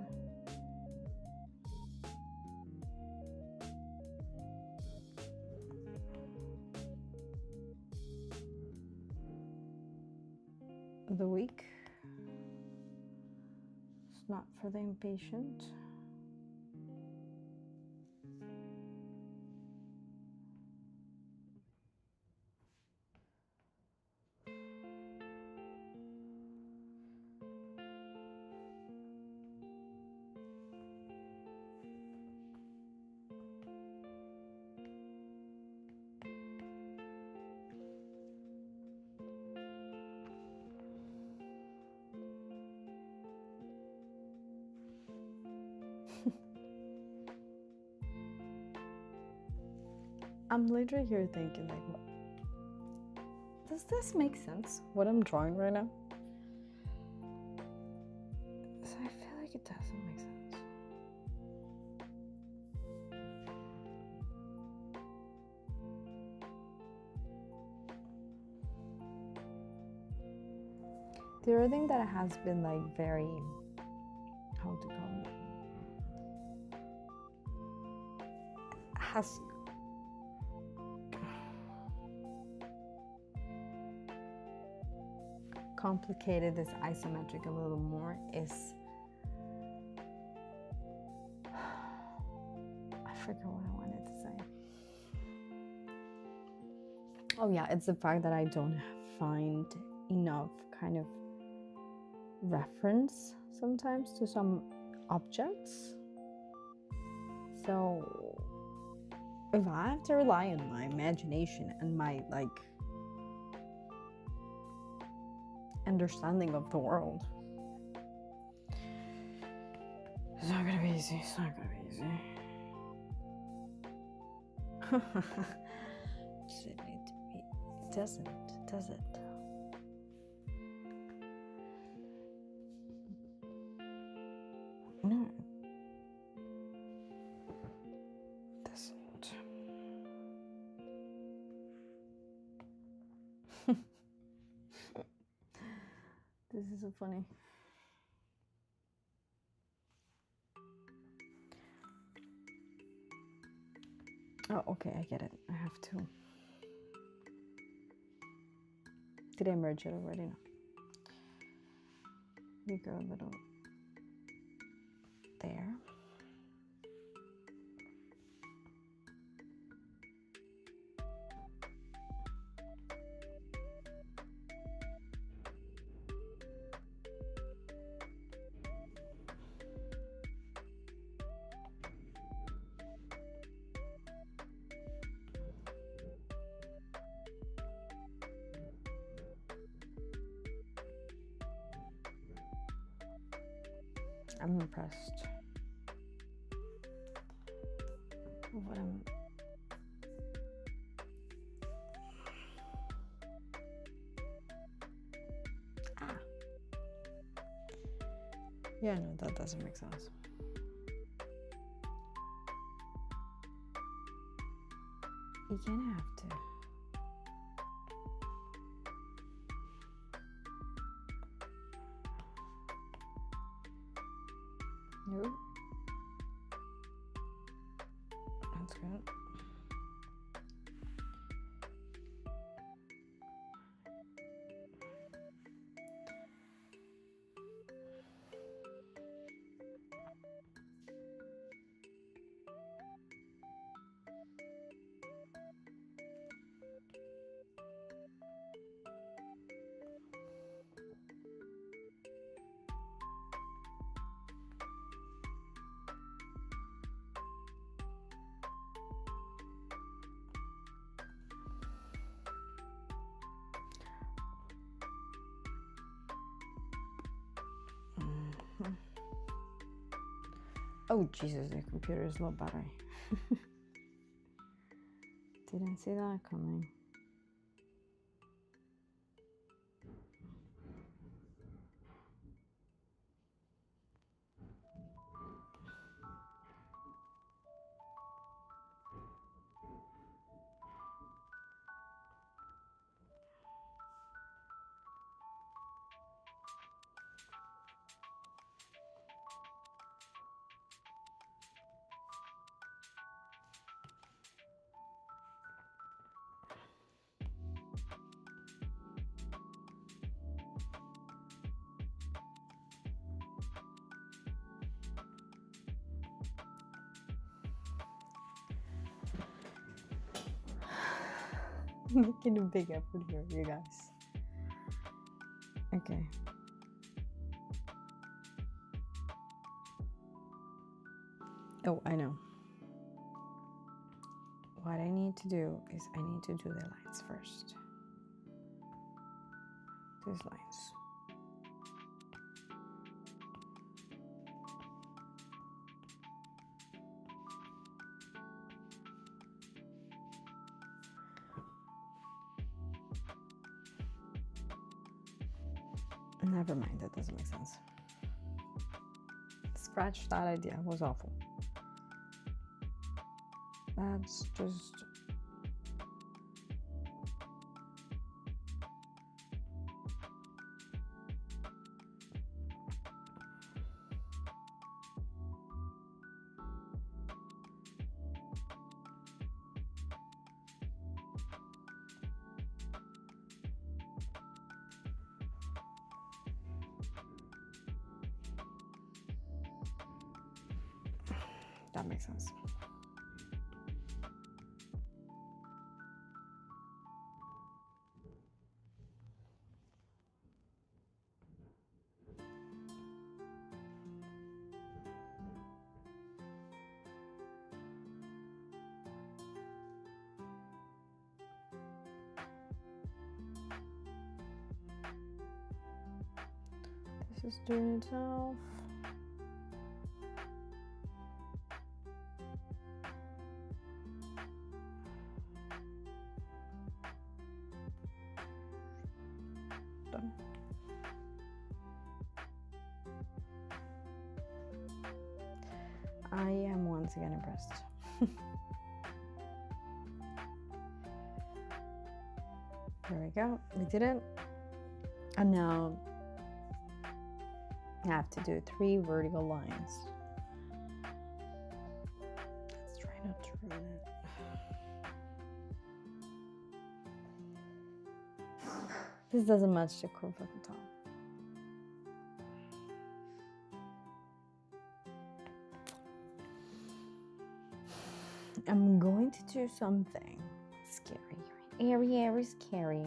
of the week. It's not for the impatient. I'm literally here thinking, like, does this make sense, what I'm drawing right now? So I feel like it doesn't make sense. The other thing that has been like very, how to call it, has complicated this isometric a little more is, I forgot what I wanted to say. Oh yeah, it's the fact that I don't find enough kind of reference sometimes to some objects. So if I have to rely on my imagination and my like understanding of the world, it's not gonna be easy. It's not gonna be easy. Does it need to be? It doesn't, does it? No. It doesn't. This is so funny. Oh, okay, I get it. I have to. Did I merge it already? No. We go a little there. I'm impressed with what I'm. Yeah, no, that doesn't make sense. You kind of have to. Nope. That's good. Oh Jesus, the computer is low battery. Didn't see that coming. Making a big effort here, you guys. Okay. Oh, I know. What I need to do is I need to do the lines first. These lines. Never mind, that doesn't make sense. Scratch that idea, it was awful. That's just... that makes sense. This is doing itself. Done. I am once again impressed. There we go. We did it. And now I have to do 3 vertical lines. Let's try not to ruin it. This doesn't match the curve at the top. I'm going to do something scary. Very scary.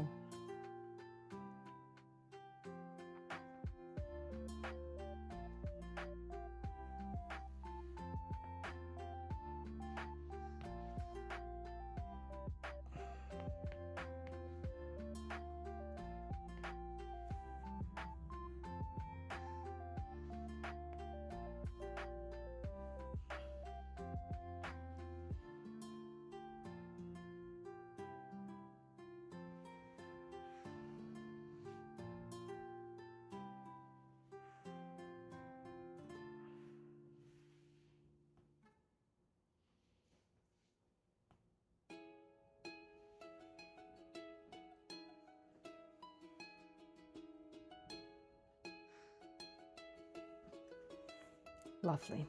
Lovely.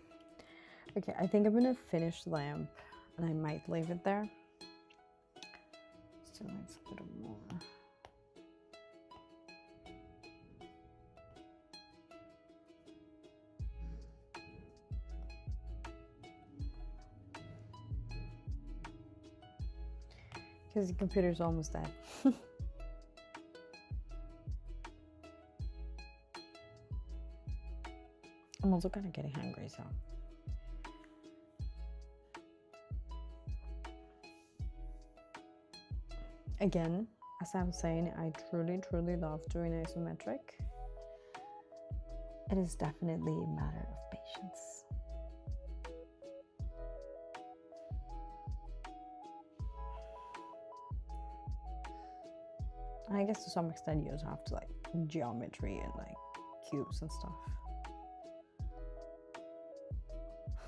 Okay, I think I'm gonna finish the lamp and I might leave it there. Still needs a little more. Because the computer's almost dead. I'm also kind of getting hungry, so. Again, as I was saying, I truly love doing isometric. It is definitely a matter of patience. And I guess to some extent you also have to like geometry and like cubes and stuff.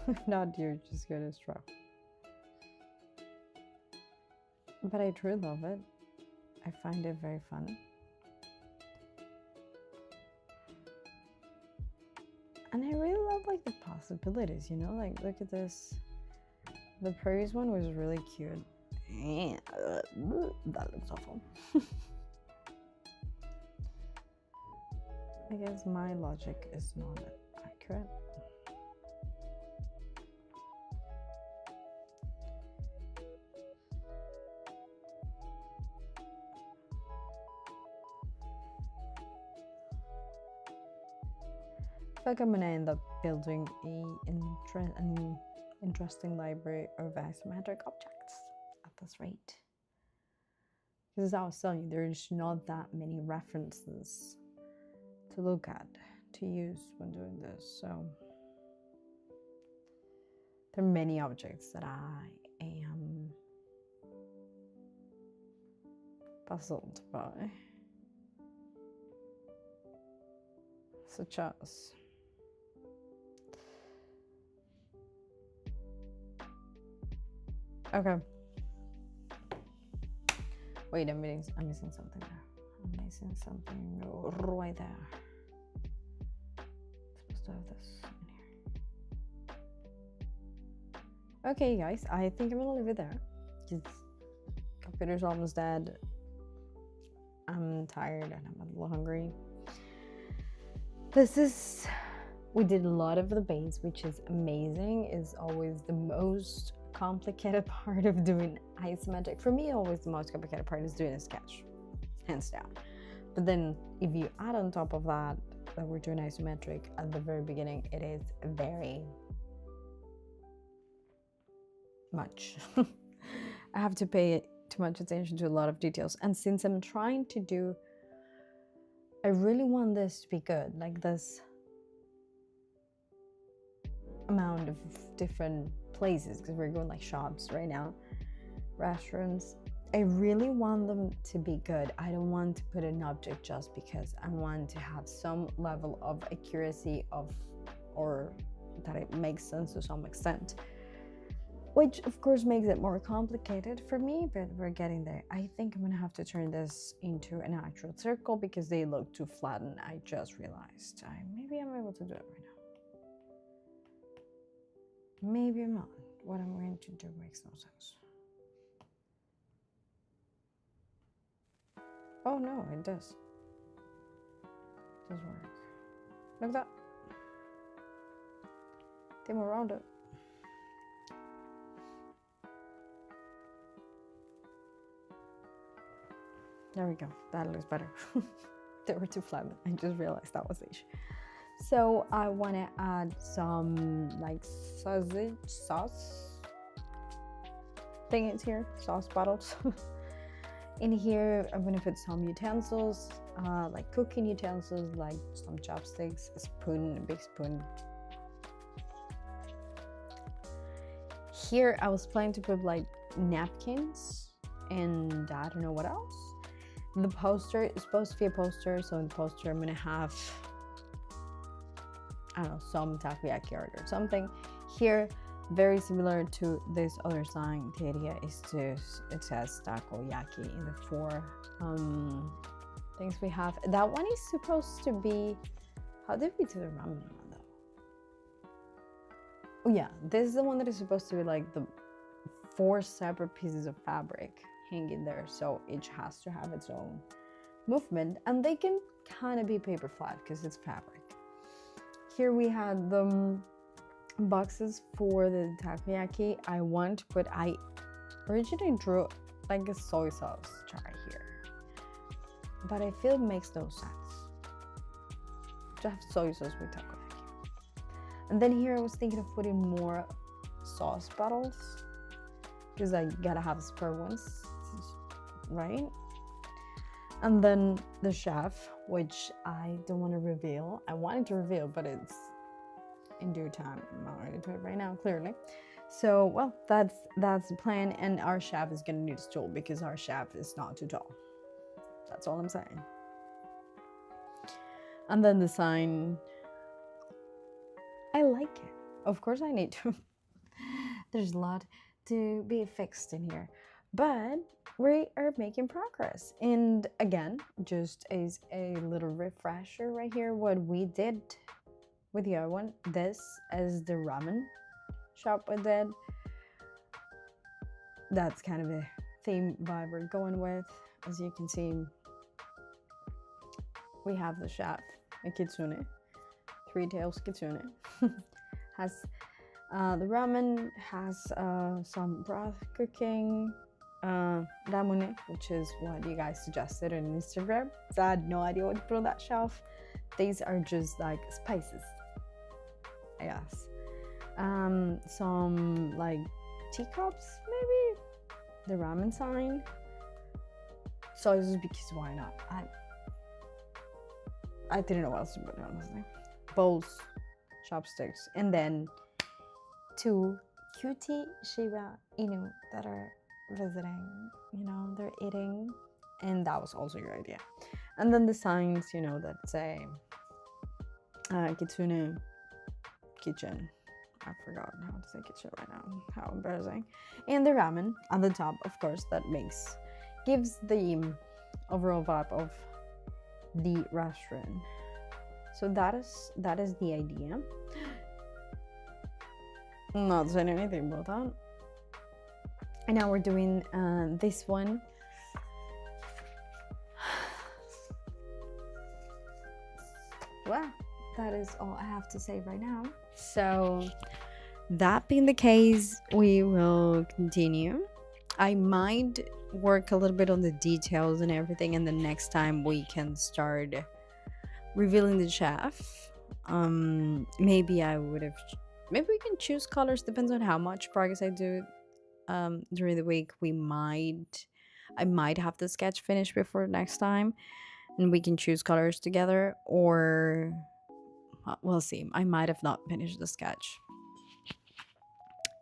If not, you're just gonna struggle. But I truly love it. I find it very fun. And I really love like the possibilities, you know, like look at this. The previous one was really cute. That looks awful. I guess my logic is not accurate. feel like I'm gonna end up building an interesting library of isometric objects at this rate. Because as I was telling you, there's not that many references to look at, to use when doing this. So there are many objects that I am puzzled by, such as okay. Wait, I'm missing something there. I'm missing something right there. I'm supposed to have this in here. Okay, guys, I think I'm gonna leave it there because computer's almost dead. I'm tired and I'm a little hungry. We did a lot of the base, which is amazing. Is always the most complicated part of doing isometric. For me, always the most complicated part is doing a sketch, hands down. But then if you add on top of that we're doing isometric at the very beginning, it is very much. I have to pay too much attention to a lot of details, and since I'm trying to do, I really want this to be good, like this amount of different places, because we're going like shops right now, restaurants. I really want them to be good. I don't want to put an object just because. I want to have some level of accuracy or that it makes sense to some extent, which of course makes it more complicated for me, but we're getting there. I think I'm gonna have to turn this into an actual circle because they look too flattened. I just realized. Maybe I'm able to do it right now. Maybe I'm not. What I'm going to do makes no sense. Oh no, it does. It does work. Look at that. Came around it. There we go. That looks better. They were too flat. I just realized that was the issue. So I want to add some like sausage sauce thingies here, sauce bottles. In here, I'm gonna put some utensils, like cooking utensils, like some chopsticks, a spoon, a big spoon. Here, I was planning to put like napkins and I don't know what else. The poster is supposed to be a poster, so in the poster, I'm gonna have, I don't know, some takoyaki art or something. Here, very similar to this other sign, the idea is it says takoyaki in the 4 things we have. That one is supposed to be, how did we do the ramen one though? Oh yeah, this is the one that is supposed to be like the 4 separate pieces of fabric hanging there, so each has to have its own movement, and they can kind of be paper flat because it's fabric. Here we had the boxes for the takoyaki. I want to put, I originally drew like a soy sauce jar here, but I feel it makes no sense to have soy sauce with takoyaki. And then here I was thinking of putting more sauce bottles because I gotta have spare ones, right? And then the chef, which I don't want to reveal. I wanted to reveal, but it's in due time. I'm not ready to do it right now, clearly. So, well, that's the plan. And our chef is gonna need a stool because our chef is not too tall. That's all I'm saying. And then the sign, I like it. Of course I need to. There's a lot to be fixed in here, but we are making progress. And again, just as a little refresher right here, what we did with the other one, this is the ramen shop we did. That's kind of a theme vibe we're going with. As you can see, we have the chef, a kitsune, 3 tails kitsune, has the ramen, has some broth cooking, ramune, which is what you guys suggested on Instagram. So I had no idea what to put on that shelf. These are just like spices. I guess. Some like teacups, maybe the ramen sign. Sauces, because why not? I didn't know what else to put, honestly. Bowls, chopsticks, and then 2 cutie Shiba Inu that are visiting. They're eating, and that was also your idea. And then the signs, that say Kitsune Kitchen. I forgot how to say kitchen right now. How embarrassing. And the ramen on the top, of course, that gives the overall vibe of the restaurant. So that is the idea. I'm not saying anything about that. And now we're doing this one. Well, that is all I have to say right now. So that being the case, we will continue. I might work a little bit on the details and everything, and the next time we can start revealing the chef. Maybe we can choose colors, depends on how much progress I do during the week. I might have the sketch finished before next time, and we can choose colors together, or we'll see. I might have not finished the sketch.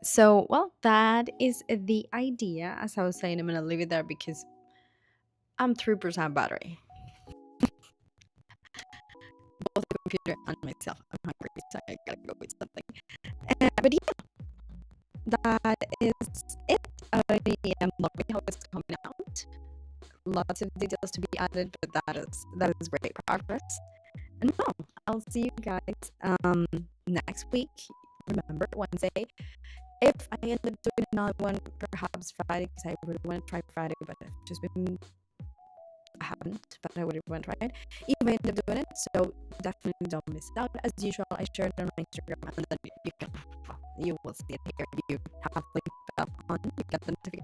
So, well, that is the idea. As I was saying, I'm gonna leave it there because I'm 3% battery. Both the computer and myself. I'm hungry, so I gotta go eat something. But yeah, that is it. I am loving how it's coming out. Lots of details to be added, but that is great progress. And well, I'll see you guys next week. Remember, Wednesday. If I end up doing another one, perhaps Friday, because I really want to try Friday, but I haven't, but I really want to try it. If I end up doing it, so definitely don't miss out. As usual, I share it on my Instagram, and then you will see it here. If you have linked up on, you get the notification.